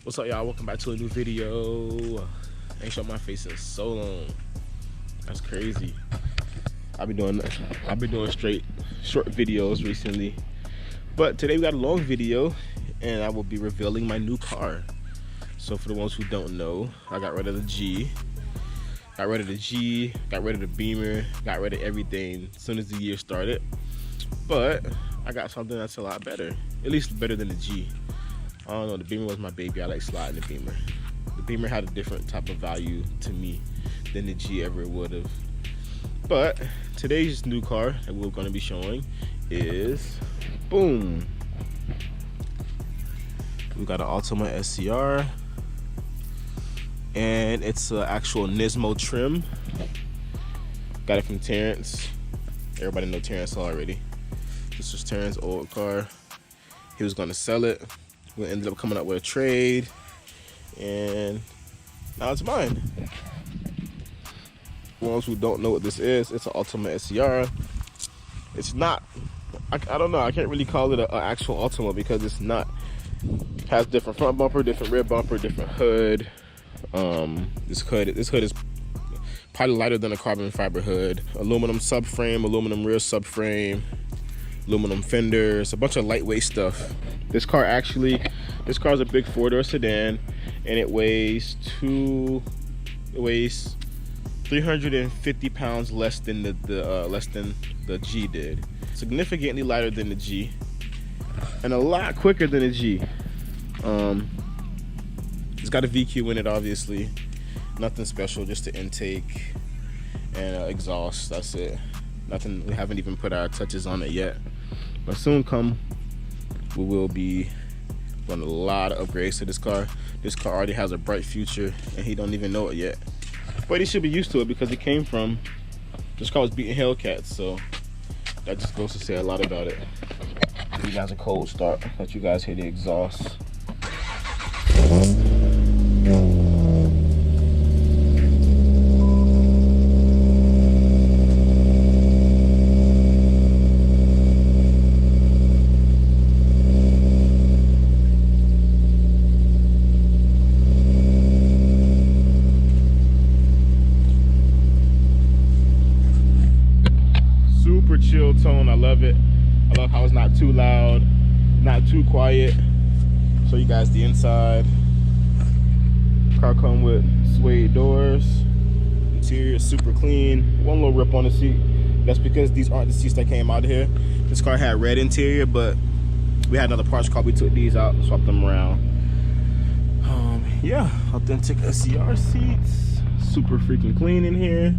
What's up, y'all? Welcome back to a new video. I ain't shown my face in so long. That's crazy. I've been doing straight short videos recently, but today we got a long video, and I will be revealing my new car. So for the ones who don't know, I got rid of the G. Got rid of the Beamer, got rid of everything as soon as the year started. But I got something that's a lot better, at least better than the G. I don't know, the Beamer was my baby. I like sliding the Beamer. The Beamer had a different type of value to me than the G ever would have. But today's new car that we're going to be showing is, boom, we got an Altima SCR, and it's an actual Nismo trim. Got it from Terrence. Everybody know Terrence already. This was Terrence's old car. He was going to sell it. We ended up coming up with a trade, and now it's mine. For those who don't know what this is, it's an Altima SCR. It's not, I don't know, I can't really call it an actual Altima because it's not. It has different front bumper, different rear bumper, different hood. This hood is probably lighter than a carbon fiber hood. Aluminum subframe, aluminum rear subframe, aluminum fenders, a bunch of lightweight stuff. This car is a big four-door sedan, and it weighs 350 pounds less than the G did. Significantly lighter than the G, and a lot quicker than the G. It's got a VQ in it, obviously. Nothing special, just the intake and exhaust. That's it. Nothing. We haven't even put our touches on it yet, but soon come. We will be running a lot of upgrades to this car. This car already has a bright future, and he don't even know it yet. But he should be used to it because this car was beating Hellcats, so that just goes to say a lot about it. Give you guys a cold start, let you guys hear the exhaust. Chill tone, I love it. I love how it's not too loud, not too quiet. Show you guys the inside. Car come with suede doors. Interior is super clean. One little rip on the seat. That's because these aren't the seats that came out of here. This car had red interior, but we had another parts car. We took these out and swapped them around. Yeah, authentic SCR seats. Super freaking clean in here.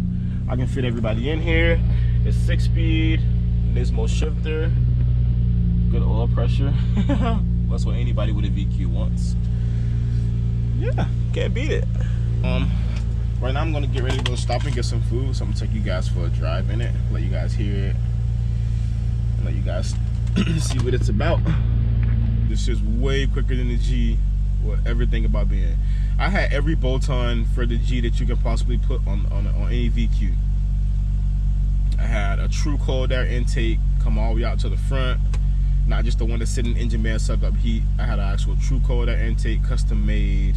I can fit everybody in here. It's 6-speed, Nismo shifter, good oil pressure. That's what anybody with a VQ wants. Yeah, can't beat it. Right now I'm gonna get ready to go stop and get some food. So I'm gonna take you guys for a drive in it, let you guys hear it, and let you guys see what it's about. This is way quicker than the G, with everything about being. I had every bolt-on for the G that you could possibly put on any VQ. I had a true cold air intake come all the way out to the front, not just the one that's sitting in engine bay and suck up heat. I had an actual true cold air intake, custom made.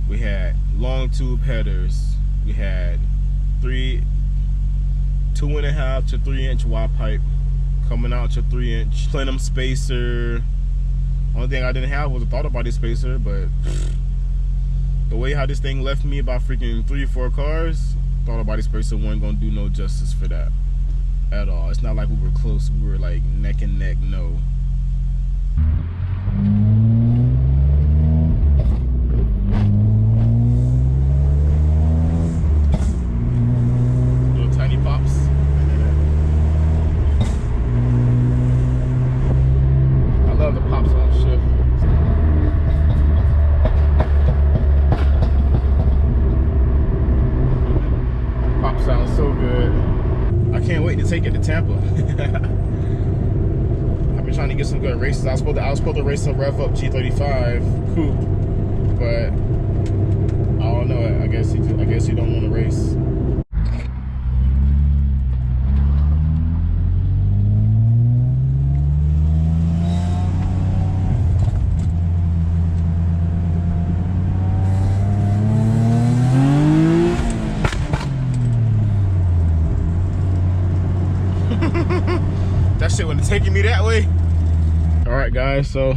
We had long tube headers. We had 2.5 to 3 inch wide pipe coming out to 3 inch plenum spacer. Only thing I didn't have was a throttle body spacer, but the way how this thing left me about freaking 3 or 4 cars, throttle body spacer wasn't gonna do no justice for that at all. It's not like we were close, we were like neck and neck, no. Little tiny pops. I love the pops on shift. Sounds so good. I can't wait to take it to Tampa. I've been trying to get some good races. I was supposed to race a Rev Up G35 coupe, but I don't know. I guess you don't want to race. taking me that way. All right, guys, so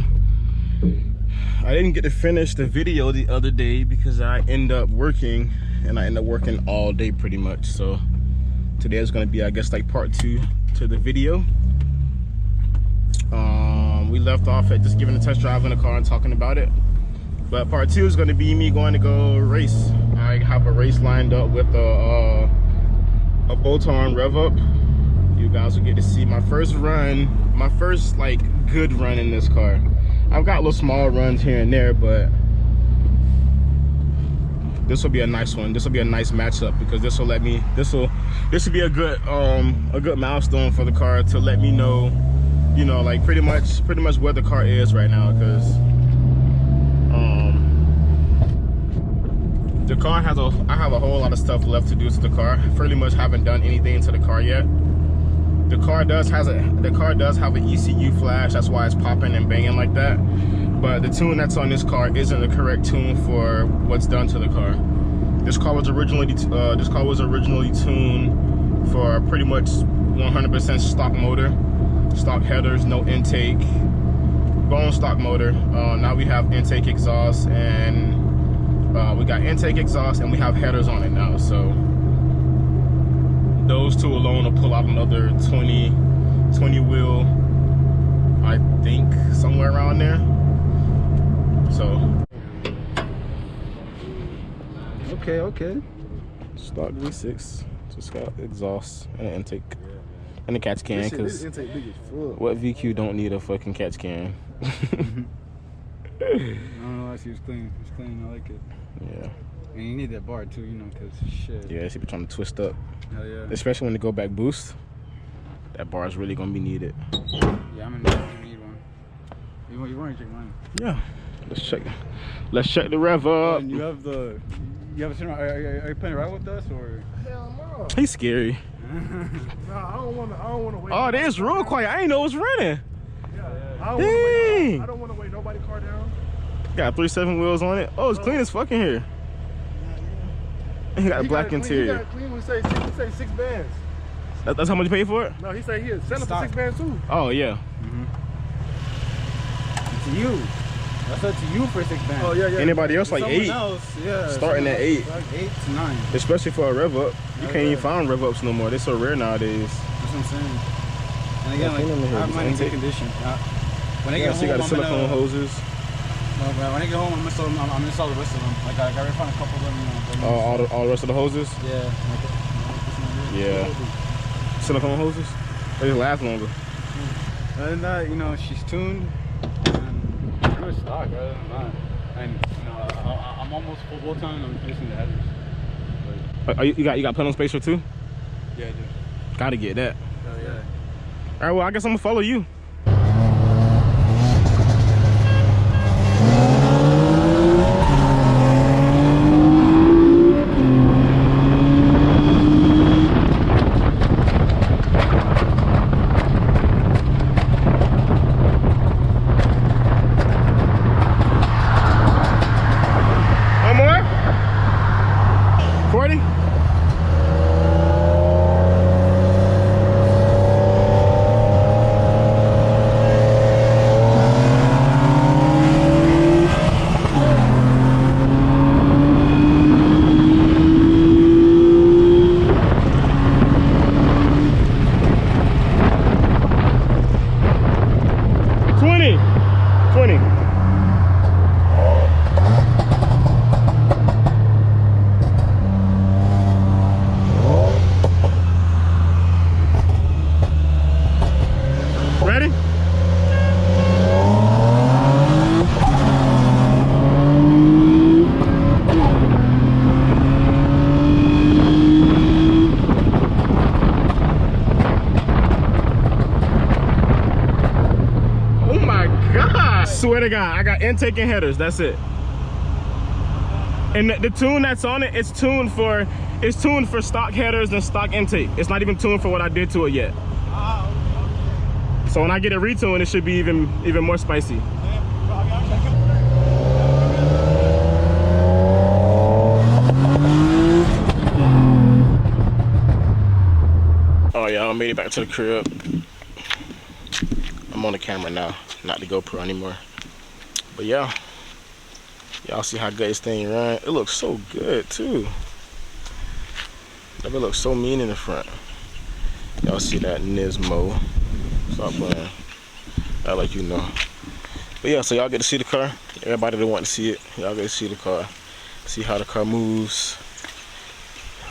I didn't get to finish the video the other day because I end up working, and I end up working all day pretty much. So today is gonna be, I guess, like part 2 to the video. We left off at just giving a test drive in the car and talking about it. But part 2 is gonna be me going to go race. I have a race lined up with a bolt-on rev up. You guys will get to see my first run, my first like good run in this car. I've got little small runs here and there, but this will be a nice one. This will be a nice matchup because this will let me, this will be a good milestone for the car to let me know, you know, like pretty much where the car is right now, because the car has I have a whole lot of stuff left to do to the car. I pretty much haven't done anything to the car yet. The car does have an ECU flash, that's why it's popping and banging like that. But the tune that's on this car isn't the correct tune for what's done to the car. This car was originally tuned for pretty much 100% stock motor, stock headers, no intake, bone stock motor. Now we have intake exhaust, and we got intake exhaust, and we have headers on it now. So those two alone will pull out another 20 wheel, I think, somewhere around there. So okay, stock V6, just got exhaust and an intake and a catch can, because what VQ don't need a fucking catch can? I don't know why she was clean. It's clean, I like it. Yeah. And you need that bar too, you know, because shit. Yeah, she be trying to twist up. Hell yeah. Especially when they go back boost. That bar is really gonna be needed. Yeah, I'm gonna need one. You want to check mine? Yeah. Let's check the rev up. And you have a are you playing around with us or? Hell no. He's scary. No, I don't wanna wait. Oh, it is real quiet. I ain't know it was running. I don't wanna wait nobody car down. Got 3.7 wheels on it. Oh, it's clean as fucking here. He got a black interior. He got it clean when he say 6 bands. That's how much you paid for it? No, he said he had sent up for 6 bands too. Oh yeah. It's you. That's up to you for 6 bands. Oh yeah. Anybody else like Someone 8? else, yeah. Starting at 8. Like 8 to 9. Especially for a rev up. You can't even find rev ups no more. They're so rare nowadays. That's what I'm saying. And again, Yeah, like, I have mine in good condition. When I get Yeah, so you home, got the silicone hoses. When I get home, I'm gonna install the rest of them. Like I gotta find a couple of them. You know, All the rest of the hoses? Yeah. Yeah. Silicone hoses? They just last longer. Other than that, you know, she's tuned. And pretty much stock, other than that. And you know, I'm almost full time. I'm finishing the headers. You got pedal spacer too? Yeah, I do. Gotta get that. Oh yeah. All right, well, I guess I'm gonna follow you. One more? 40? Swear to God, I got intake and headers. That's it. And the tune that's on it, it's tuned for stock headers and stock intake. It's not even tuned for what I did to it yet. So when I get it retuned, it should be even more spicy. Oh yeah, I made it back to the crib. I'm on the camera now, not the GoPro anymore. But yeah, y'all see how good this thing run. It looks so good too. That bit looks so mean in the front. Y'all see that Nismo. Stop playing. I like you know. But yeah, so y'all get to see the car. Everybody that want to see it, y'all get to see the car. See how the car moves.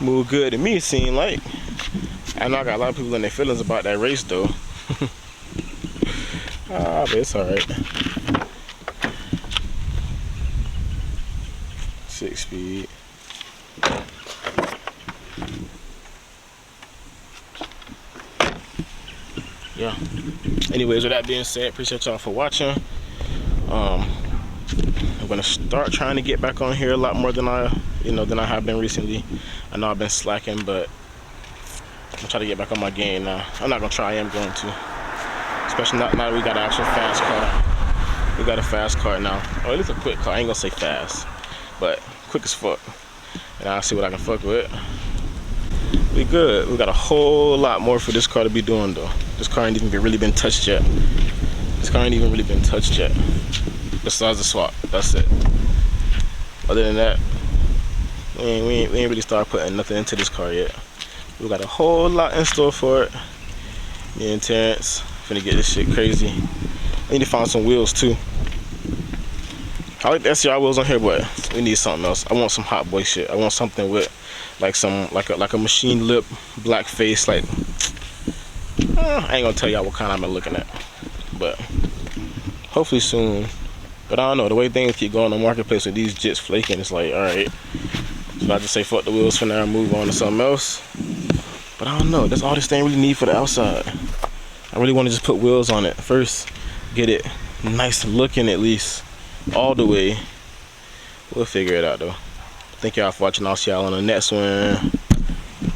Move good to me, it seemed like. I know I got a lot of people in their feelings about that race though. But it's alright. 6-speed. Yeah. Anyways, with that being said, appreciate y'all for watching. I'm gonna start trying to get back on here a lot more than I have been recently. I know I've been slacking, but I'm gonna try to get back on my game now. I'm not gonna try, I am going to. Especially now that we got an actual fast car. We got a fast car now. Or at least a quick car. I ain't gonna say fast, but quick as fuck. And I'll see what I can fuck with. We good. We got a whole lot more for this car to be doing though. This car ain't even really been touched yet. Besides the swap, that's it. Other than that, we ain't really started putting nothing into this car yet. We got a whole lot in store for it. Me and Terrence finna get this shit crazy. I need to find some wheels too. I like the SCR wheels on here, but we need something else. I want some hot boy shit. I want something with like a machine lip, black face. Like I ain't gonna tell y'all what kind I've been looking at, but hopefully soon. But I don't know, the way things keep going on the marketplace with these jits flaking, it's like, alright, should I just say fuck the wheels for now and move on to something else? But I don't know, that's all this thing really need for the outside. I really want to just put wheels on it first, get it nice looking at least, all the way. We'll figure it out though. Thank y'all for watching. I'll see y'all on the next one.